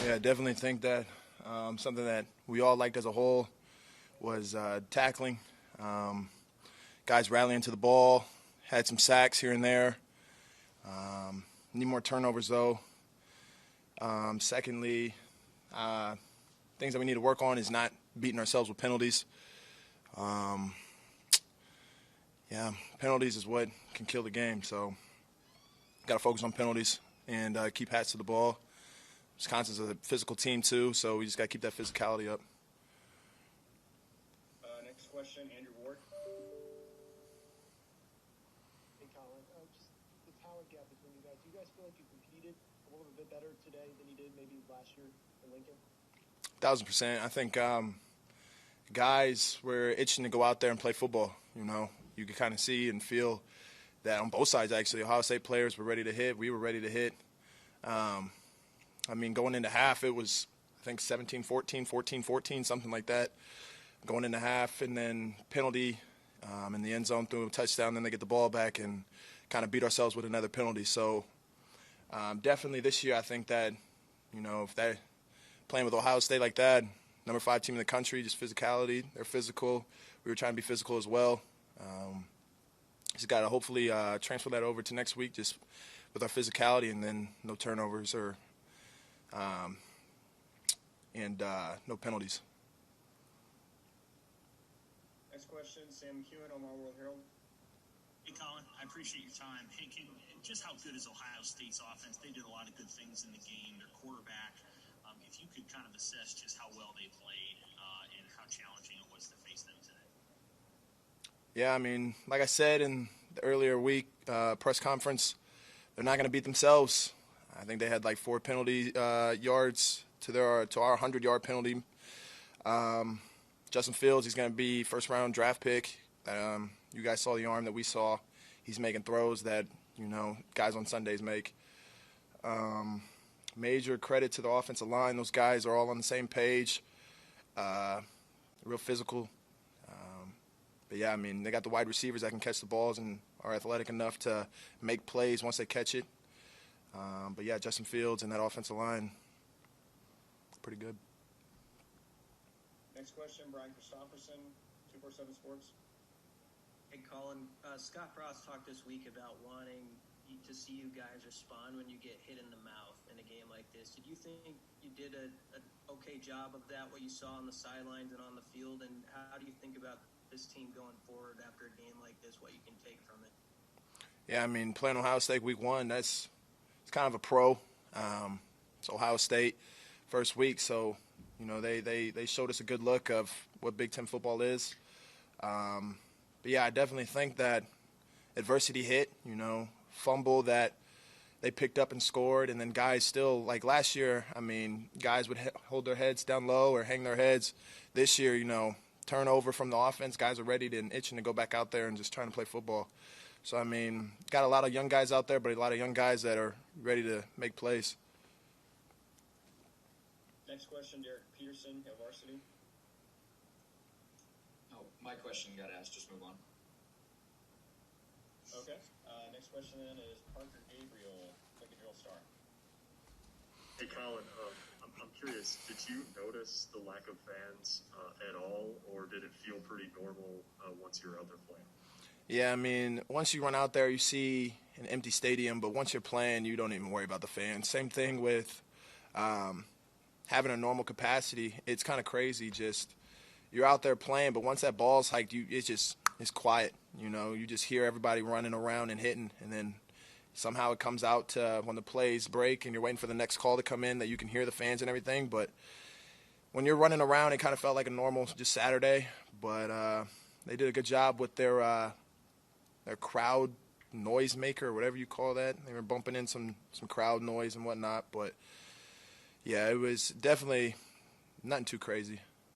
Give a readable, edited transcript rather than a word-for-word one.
Yeah, I definitely think that something that we all liked as a whole was tackling. Guys rallying to the ball, had some sacks here and there. Need more turnovers, though. Secondly, things that we need to work on is not beating ourselves with penalties. Yeah, penalties is what can kill the game, so got to focus on penalties and keep hats to the ball. Wisconsin's a physical team, too, so we just got to keep that physicality up. Next question, Andrew Ward. Hey, Collin. Just the talent gap between you guys. Do you guys feel like you competed a little bit better today than you did maybe last year in Lincoln? 1,000%. I think guys were itching to go out there and play football. You know, you could kind of see and feel that on both sides, actually. Ohio State players were ready to hit. We were ready to hit. I mean, going into half, it was, I think, 17-14, 14-14, something like that. Going into half, and then penalty in the end zone, threw a touchdown, then they get the ball back and kind of beat ourselves with another penalty. So definitely this year, I think that, you know, if they're playing with Ohio State like that, number 5 team in the country, just physicality, they're physical. We were trying to be physical as well. Just got to hopefully transfer that over to next week just with our physicality and then no turnovers or no penalties. Next question, Sam McEwen, Omaha World Herald. Hey, Collin, I appreciate your time. Hey, just how good is Ohio State's offense? They did a lot of good things in the game. Their quarterback, if you could kind of assess just how well they played and how challenging it was to face them today. Yeah, I mean, like I said in the earlier week press conference, they're not going to beat themselves. I think they had like 4 penalty yards to our 100-yard penalty. Justin Fields, he's going to be first-round draft pick. You guys saw the arm that we saw. He's making throws that, you know, guys on Sundays make. Major credit to the offensive line. Those guys are all on the same page. Real physical. But, yeah, I mean, they got the wide receivers that can catch the balls and are athletic enough to make plays once they catch it. But, yeah, Justin Fields and that offensive line, pretty good. Next question, Brian Christopherson, 247 Sports. Hey, Collin. Scott Frost talked this week about wanting to see you guys respond when you get hit in the mouth in a game like this. Did you think you did an okay job of that, what you saw on the sidelines and on the field? And how do you think about this team going forward after a game like this, what you can take from it? Yeah, I mean, playing Ohio State week 1, it's kind of a pro. It's Ohio State first week, so, you know, they showed us a good look of what Big Ten football is. But, yeah, I definitely think that adversity hit, you know, fumble that they picked up and scored, and then guys still, like last year, I mean, guys would hold their heads down low or hang their heads. This year, you know, turnover from the offense, guys are ready and itching to go back out there and just trying to play football. So, I mean, got a lot of young guys out there, but a lot of young guys that are ready to make plays. Next question, Derek Peterson at Varsity. Oh, my question got asked. Just move on. Okay. Next question then is Parker Gabriel, Lincoln Herald-Star. Hey, Collin, I'm curious, did you notice the lack of fans at all, or did it feel pretty normal once you're out there playing? Yeah, I mean, once you run out there, you see an empty stadium, but once you're playing, you don't even worry about the fans. Same thing with having a normal capacity. It's kind of crazy. Just you're out there playing, but once that ball's hiked, it's quiet. You know, you just hear everybody running around and hitting, and then somehow it comes out to when the plays break and you're waiting for the next call to come in that you can hear the fans and everything. But when you're running around, it kind of felt like a normal just Saturday. But they did a good job with their crowd noise maker, or whatever you call that. They were bumping in some crowd noise and whatnot. But, yeah, it was definitely nothing too crazy.